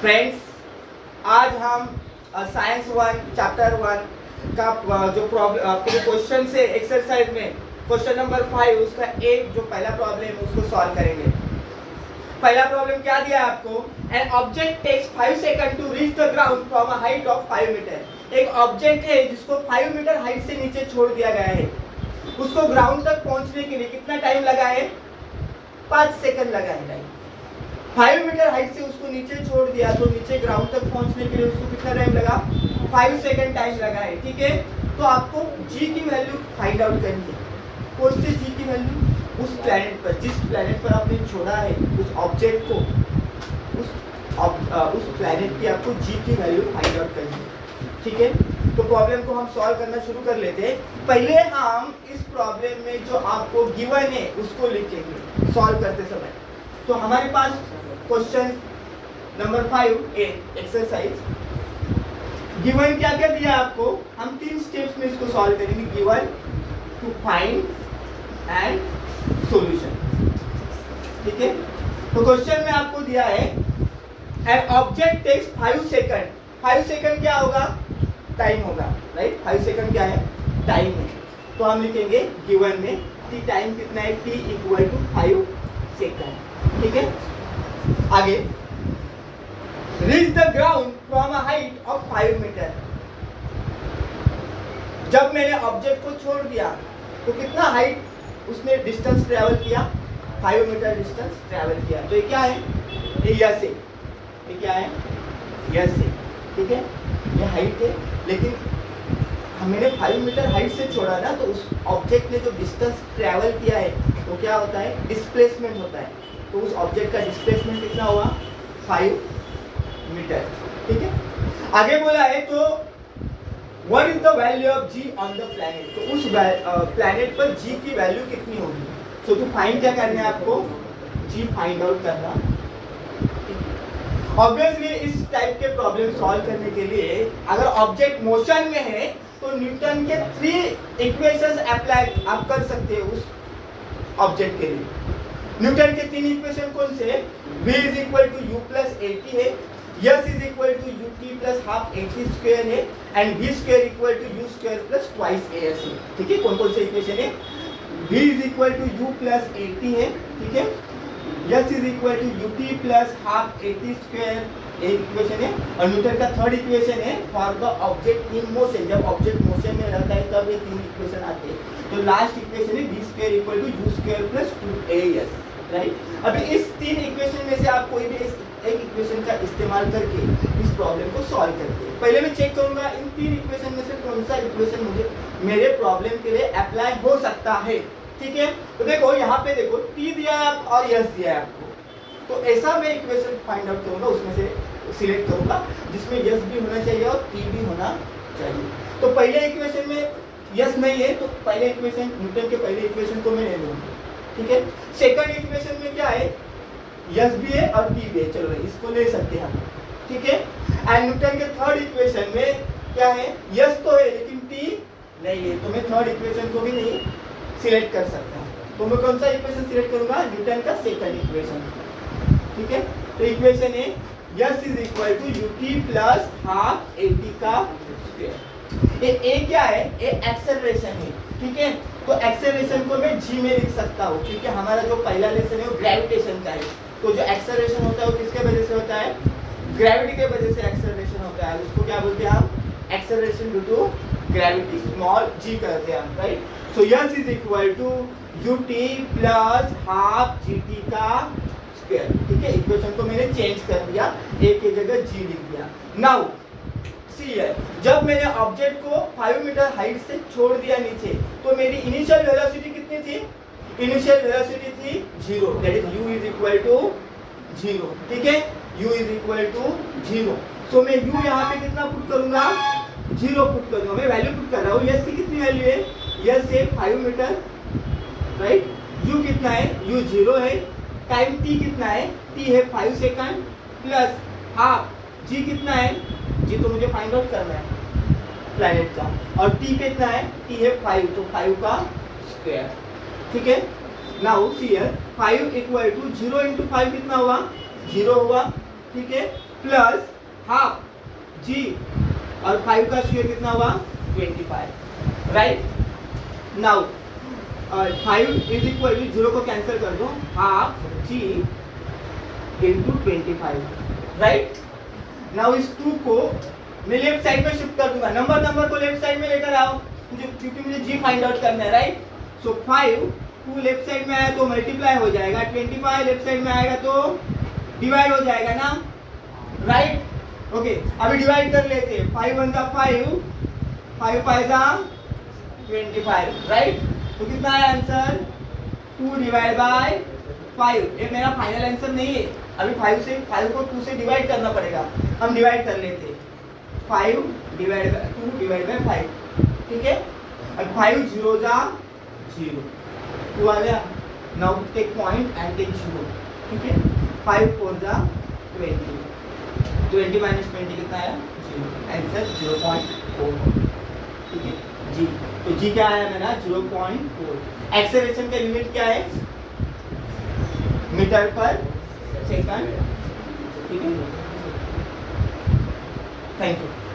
Friends, आज हम science 1 chapter 1 का जो प्रॉब्लम आपके जो क्वेश्चन से एक्सरसाइज में क्वेश्चन नंबर 5 उसका एक जो पहला प्रॉब्लम है उसको सॉल्व करेंगे। पहला प्रॉब्लम क्या दिया है आपको? An object takes 5 second to reach the ground from a height of 5 metre. एक ऑब्जेक्ट है जिसको 5 मीटर हाइट से नीचे छोड़ दिया गया है, उसको ग्राउंड तक पहुंचने के लिए कितना टाइम लगा है? 5 सेकंड लगा है। टाइम 5 मीटर हाइट से उसको नीचे छोड़ दिया तो नीचे ग्राउंड तक पहुंचने के लिए उसको कितना टाइम लगा? 5 सेकंड टाइम लगा है। ठीक है, तो आपको g की वैल्यू फाइंड आउट करनी है। कौन सी g की वैल्यू? उस प्लैनेट पर, जिस प्लैनेट पर आपने छोड़ा है उस ऑब्जेक्ट को, उस प्लैनेट की आपको g की वैल्यू फाइंड आउट करनी है। ठीक है, तो प्रॉब्लम को हम सॉल्व करना शुरू कर लेते हैं। पहले हम इस प्रॉब्लम में जो आपको गिवन है उसको लिखेंगे सॉल्व करते समय। तो हमारे पास क्वेश्चन नंबर 5 एक्सरसाइज गिवन क्या क्या दिया आपको? हम 3 स्टेप्स में इसको सॉल्व करेंगे। Given, to find and solution. ठीक है, तो क्वेश्चन में आपको दिया है an object takes 5 second. 5 second क्या होगा? टाइम होगा, राइट? 5 सेकंड क्या है? टाइम है। तो हम लिखेंगे गिवन में t टाइम कितना है? t equal to 5 second. ठीक है, आगे reach the ground from a height of 5 metre. जब मैंने ऑब्जेक्ट को छोड़ दिया तो कितना हाइट उसने डिस्टेंस ट्रेवल किया? 5 मीटर डिस्टेंस ट्रेवल किया। तो ये क्या है? ये यस है। ये क्या है? यस है। ठीक है, ये हाइट है, लेकिन मैंने 5 मीटर हाइट से छोड़ा ना, तो उस ऑब्जेक्ट ने जो डिस्टेंस ट्रेवल किया है वो क्या होता है? डिस्प्लेसमेंट होता है। तो उस ऑब्जेक्ट का डिस्प्लेसमेंट कितना हुआ? 5 मीटर। ठीक है, आगे बोला है तो what is the value of g on the planet. तो उस प्लैनेट पर g की वैल्यू कितनी होगी? सो टू फाइंड क्या करना है आपको? g फाइंड आउट करना। ऑब्वियसली इस टाइप के प्रॉब्लम सॉल्व करने के लिए अगर ऑब्जेक्ट मोशन में है तो न्यूटन के 3 इक्वेशंस अप्लाई आप कर सकते हैं उस ऑब्जेक्ट के लिए। न्यूटन के 3 इक्वेशन कौन से? v is equal to U plus A T है, s is equal to U T plus half A T square है, and v square equal to you square plus twice A S है। ठीक है, कौन कौन से इक्वेशन है? v is equal to U plus A T है। ठीक है, s is equal to U T plus half A T square एक इक्वेशन है, और न्यूटन का थर्ड इक्वेशन है for the object in motion. जब ऑब्जेक्ट मोशन में रहता है तब ये 3 इक्वेशन आते हैं। तो लास्ट इक्वेशन है v square equal to you square plus 2as, right? अभी इस 3 इक्वेशन में से आप कोई भी एक इक्वेशन का इस्तेमाल करके इस प्रॉब्लम को सॉल्व करते हैं। पहले मैं चेक करूंगा इन 3 इक्वेशन में से कौन सा इक्वेशन मुझे मेरे प्रॉब्लम के लिए अप्लाई हो सकता है। ठीक है, तो देखो यहाँ पे देखो t दिया है और s दिया है आपको, तो ऐसा मैं इक्वेशन फाइंड आउट करूंगा, उसमें से सिलेक्ट करूंगा जिसमें s भी होना चाहिए और t भी होना चाहिए। तो पहले इक्वेशन में s नहीं है तो पहले इक्वेशन, न्यूटन के पहले इक्वेशन को मैं ले लूंगा। ठीक है, सेकंड इक्वेशन में क्या है? s भी है और t भी है, चलो इसको ले सकते हैं हम। ठीक है, एंड न्यूटन के थर्ड इक्वेशन में क्या है? s तो है लेकिन t नहीं है, तो मैं थर्ड इक्वेशन को भी नहीं सिलेक्ट कर सकता। तो मैं कौन सा इक्वेशन सिलेक्ट करूंगा? न्यूटन का सेकंड इक्वेशन। ठीक है, तो इक्वेशन है s is equal to U T plus half A t का स्क्वायर। ये a क्या है? ये एक्सेलरेशन है। ठीक है, तो एक्सेलरेशन को मैं g में लिख सकता हूँ क्योंकि हमारा जो पहला लेसन है वो ग्रेविटेशन का है। तो जो एक्सेलरेशन होता है वो किसके वजह से होता है? ग्रेविटी के वजह से एक्सेलरेशन होता है। उसको क्या बोलते हैं हम? Acceleration due to gravity, small g करते हैं हम, right? So s is equal to U T plus half g t का स्क्वायर। ठीक है, इक्वेशन को मैंने चेंज कर दिया, a की जगह g लिख दिया। नाउ सी है, जब मैंने ऑब्जेक्ट को 5 मीटर हाइट से छोड़ दिया नीचे तो मेरी इनिशियल वेलोसिटी कितनी थी? इनिशियल वेलोसिटी थी 0, that is u is equal to 0। ठीक है, u is equal to 0। So मैं u यहाँ पे कितना पुट करूंगा? 0 पुट करूंगा। मैं वैल्यू पुट कर रहा हूँ। s की कितनी वैल्यू है? s है 5 मीटर, राइट? u कितना है? u 0 है। टाइम t कितना है? t है 5 सेकंड प्लस हाफ g कितना है? g तो मुझे फाइंड आउट करना है प्लैनेट का, और t कितना है? t है 5, तो 5 का स्क्वायर। ठीक है, now see here 5 equal to 0 into 5 कितना हुआ? 0 हुआ। ठीक है, प्लस हाफ जी और 5 का स्क्वायर कितना हुआ 25 right. Now 5 is equal to 0 को कैंसिल कर दो half g into 25 right. Now इस 2 को मैं लेफ्ट साइड में शिफ्ट कर दूंगा, नंबर को लेफ्ट साइड में लेकर आओ मुझे, क्योंकि मुझे जी फाइंड आउट करना है राइट। सो 5 2 लेफ्ट साइड में आया तो मल्टीप्लाई हो जाएगा, 25 लेफ्ट साइड में आएगा तो डिवाइड हो जाएगा ना राइट। ओके अभी डिवाइड कर लेते हैं, 5 1 का 5 5 5 का 25 राइट। तो कितना है आंसर 2 डिवाइड बाय 5। ये मेरा फाइनल आंसर नहीं है, अभी 5 को 2 से डिवाइड करना पड़ेगा, हम डिवाइड कर लेते हैं 5 डिवाइड बाय 2 डिवाइड बाय 5 ठीक है। और 5 0 जा 0 2 आ गया। Now take point and take 0 ठीक है। 5 4 जा 20 20 माइनस 20 कितना आया 0, आंसर 0.4 ठीक है जी। तो जी क्या आया मेरा 0.4। एक्सेलरेशन का यूनिट क्या है मीटर पर सेकंड ठीक है। Thank you.